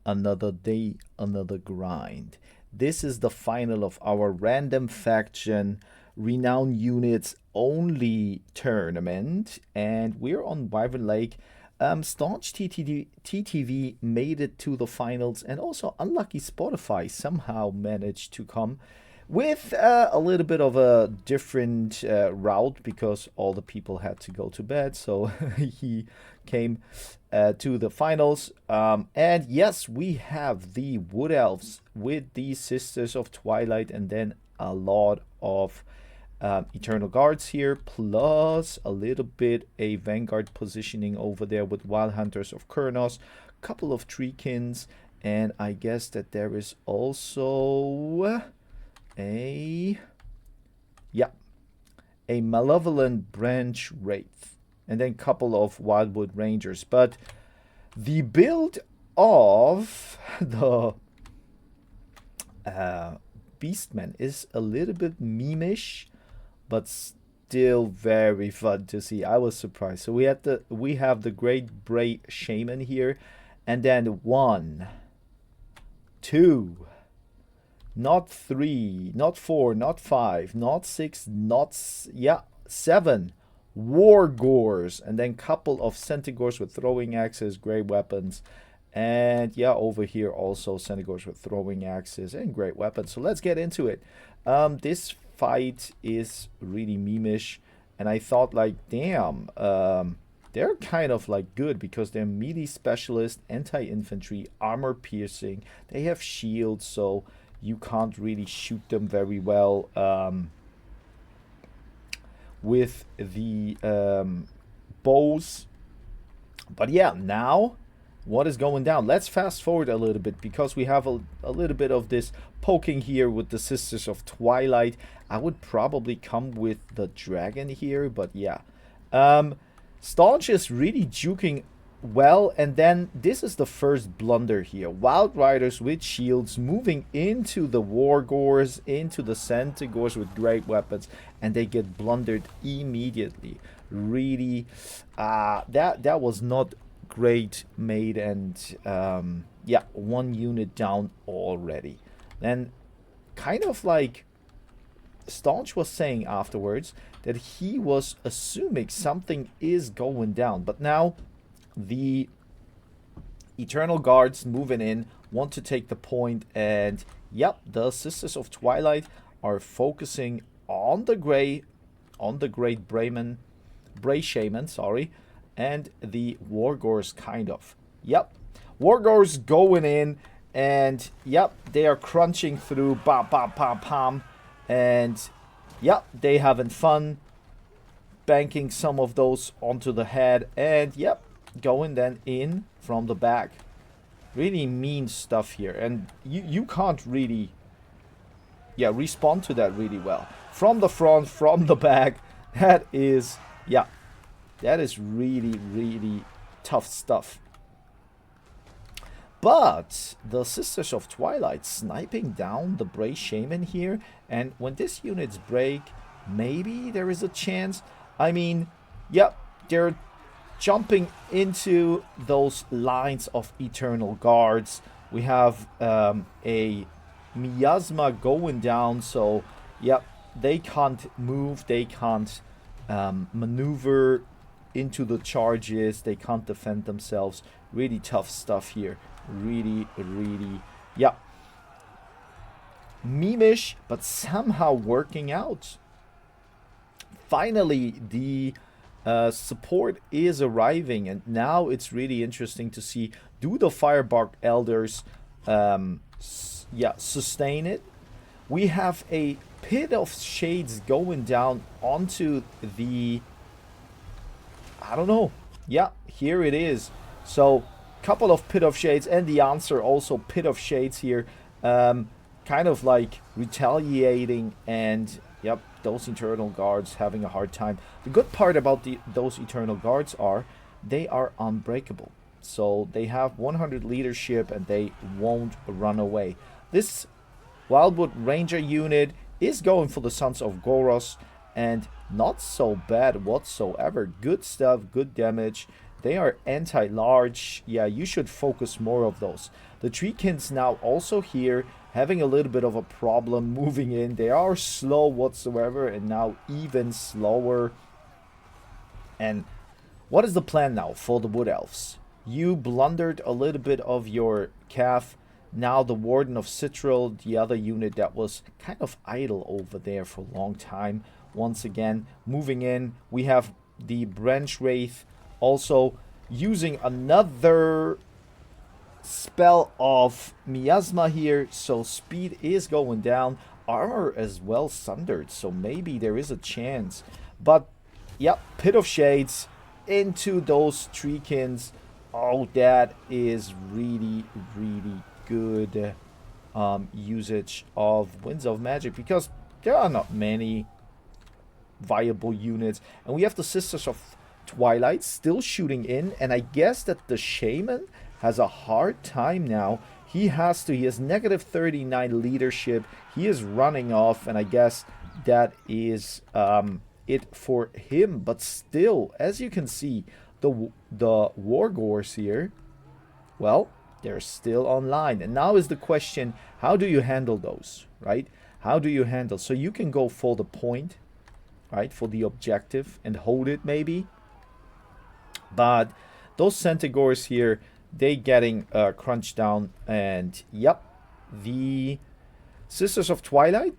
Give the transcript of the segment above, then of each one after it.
another day, another grind. This is the final of our random faction renowned units only tournament, and we're on Wyvern Lake. Staunchttv made it to the finals, and also Unlucky Spotify somehow managed to come with a little bit of a different route because all the people had to go to bed. So he came to the finals. And yes, we have the Wood Elves with the Sisters of Twilight, and then a lot of Eternal Guards here, plus a little bit a Vanguard positioning over there with Wild Hunters of Kurnos, couple of Treekins, and I guess that there is also a Malevolent Branch Wraith, and then couple of Wildwood Rangers. But the build of the Beastmen is a little bit memeish, but still very fun to see. I was surprised. So we have the Great Bray Shaman here, and then 1, 2, not 3, not 4, not 5, not 6, not 7 Wargors, and then couple of Centaurs with throwing axes, great weapons, and over here also Centaurs with throwing axes and great weapons. So let's get into it. This fight is really memeish, and I thought, like, damn, they're kind of like good because they're melee specialist, anti-infantry, armor piercing, they have shields, so you can't really shoot them very well with the bows. But yeah, now what is going down? Let's fast forward a little bit because we have a little bit of this poking here with the Sisters of Twilight. I would probably come with the dragon here, but yeah. Staunch is really juking well, and then this is the first blunder here. Wild Riders with shields moving into the Wargors, into the Centaurs with great weapons, and they get blundered immediately. Really, that was not great made, and one unit down already. Then kind of like Staunch was saying afterwards that he was assuming something is going down, but now the Eternal Guards moving in, want to take the point, and the Sisters of Twilight are focusing on the Great Bray Shaman, and the Wargors kind of. Wargors going in, and they are crunching through, bam, bam, bam, bam, and they having fun, banking some of those onto the head, and going then in from the back. Really mean stuff here, and you can't really respond to that really well. From the front, from the back, that is really, really tough stuff. But the Sisters of Twilight sniping down the Bray Shaman here, and when this unit's break, maybe there is a chance. I mean, they're jumping into those lines of Eternal Guards. We have a Miasma going down, so they can't move, they can't maneuver into the charges, they can't defend themselves. Really tough stuff here. Really, really, memeish, but somehow working out. Finally, the support is arriving, and now it's really interesting to see, do the Firebark Elders sustain it? We have a Pit of Shades going down onto the, I don't know, here it is. So couple of Pit of Shades, and the answer also Pit of Shades here, kind of like retaliating, and those Eternal Guards having a hard time. The good part about those Eternal Guards are they are unbreakable. So they have 100 leadership, and they won't run away. This Wildwood Ranger unit is going for the Sons of Goros, and not so bad whatsoever. Good stuff, good damage. They are anti-large. You should focus more of those. The Treekins now also here having a little bit of a problem moving in. They are slow whatsoever, and now even slower. And what is the plan now for the Wood Elves? You blundered a little bit of your calf. Now the Warden of Citral, the other unit that was kind of idle over there for a long time, once again moving in. We have the Branch Wraith also using another spell of Miasma here, so speed is going down. Armor as well sundered, so maybe there is a chance. But, yep, Pit of Shades into those Treekins. Oh, that is really, really good usage of Winds of Magic, because there are not many viable units. And we have the Sisters of Twilight still shooting in, and I guess that the Shaman has a hard time now. He has negative 39 leadership. He is running off, and I guess that is it for him. But still, as you can see, the Wargors here, well, they're still online. And now is the question, how do you handle those, right? How do you handle? So you can go for the point, right, for the objective and hold it maybe. But those Centaurs here, they getting crunched down. And yep, the Sisters of Twilight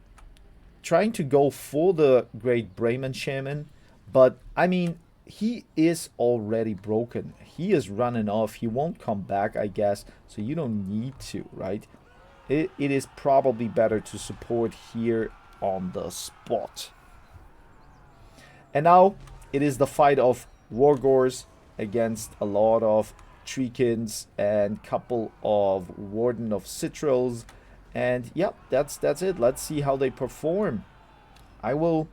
trying to go for the Great Brahmin Shaman. But, I mean, he is already broken. He is running off. He won't come back, I guess. So you don't need to, right? It is probably better to support here on the spot. And now it is the fight of Wargors against a lot of Treekins and couple of Warden of Citrals. And yep, that's it. Let's see how they perform. I will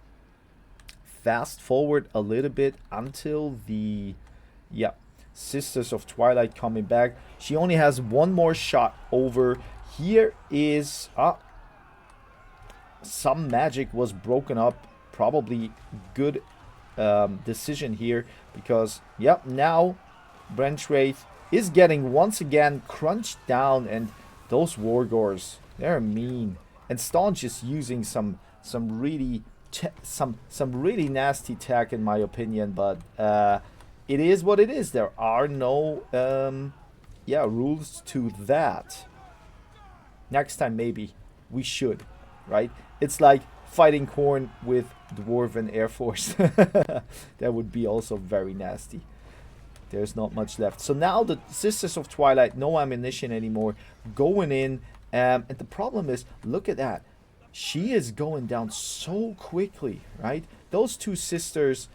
fast forward a little bit until the Sisters of Twilight coming back. She only has one more shot over. Here is some magic was broken up. Probably good decision here, because yep, now Branch Wraith is getting once again crunched down, and those Wargors, they're mean. And Staunch is using some really really nasty tech in my opinion, but it is what it is. There are no rules to that. Next time maybe we should, right? It's like fighting Khorne with Dwarven Air Force. That would be also very nasty. There's not much left. So now the Sisters of Twilight, no ammunition anymore, going in. And the problem is, look at that. She is going down so quickly, right? Those two sisters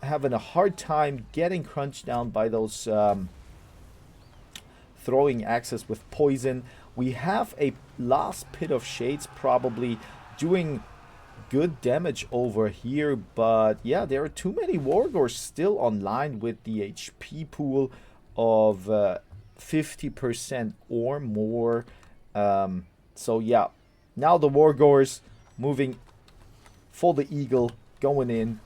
having a hard time getting crunched down by those throwing axes with poison. We have a last Pit of Shades probably doing good damage over here, but yeah, there are too many Wargors still online with the HP pool of 50% or more. So yeah, now the Wargors moving for the Eagle, going in.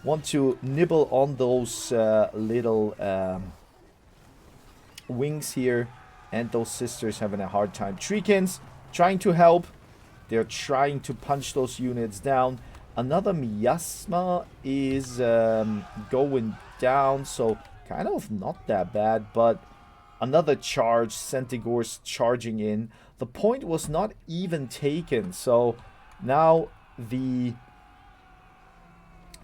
Want to nibble on those little wings here, and those sisters having a hard time. Treekins trying to help. They're trying to punch those units down. Another Miasma is going down, so kind of not that bad, but another charge, Centaurs charging in. The point was not even taken, so now the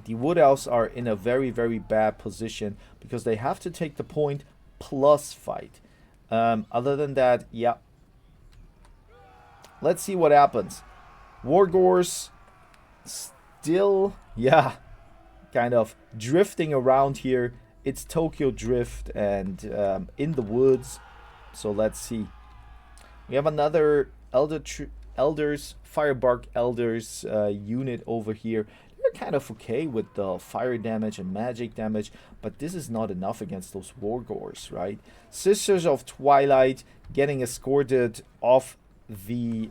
Wood Elves are in a very, very bad position because they have to take the point plus fight. Other than that, yeah. Let's see what happens. Wargors still, yeah, kind of drifting around here. It's Tokyo Drift and in the woods. So let's see. We have another Elders, Firebark Elders unit over here. They're kind of okay with the fire damage and magic damage, but this is not enough against those Wargors, right? Sisters of Twilight getting escorted off the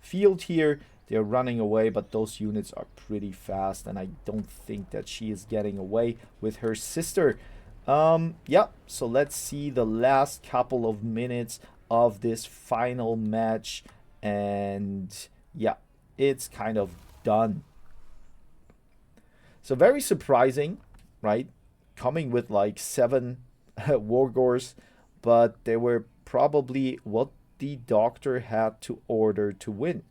field here. They're running away, but those units are pretty fast, and I don't think that she is getting away with her sister. Yeah, so let's see the last couple of minutes of this final match. And yeah, it's kind of done. So very surprising, right? Coming with like 7 Wargors, but they were probably what the doctor had to order to win.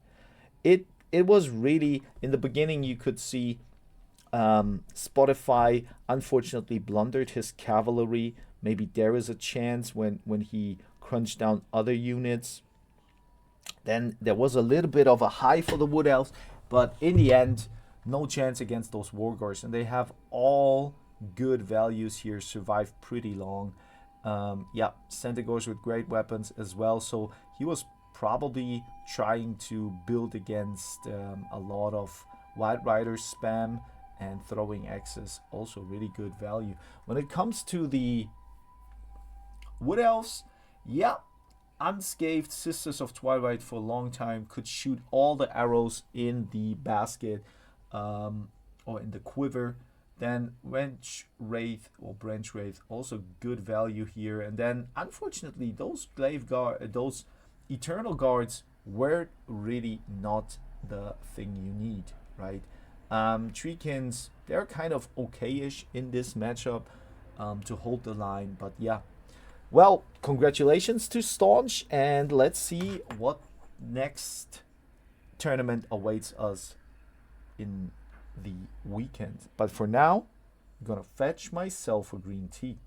It was really in the beginning you could see Spotify unfortunately blundered his cavalry. Maybe there is a chance when he crunched down other units. Then there was a little bit of a high for the Wood Elves, but in the end, no chance against those Wargors. And they have all good values here, survived pretty long. Yeah, Centaurs with great weapons as well. So he was probably trying to build against a lot of Wild Rider spam, and throwing axes, also really good value. When it comes to the Wood Elves, yeah, unscathed Sisters of Twilight for a long time could shoot all the arrows in the basket, or in the quiver. Then Wrench Wraith or Branch Wraith, also good value here. And then unfortunately those those Eternal Guards were really not the thing you need, right? Treekins, they're kind of okay-ish in this matchup to hold the line, but yeah. Well, congratulations to Staunch, and let's see what next tournament awaits us in the weekend. But for now, I'm gonna fetch myself a green tea.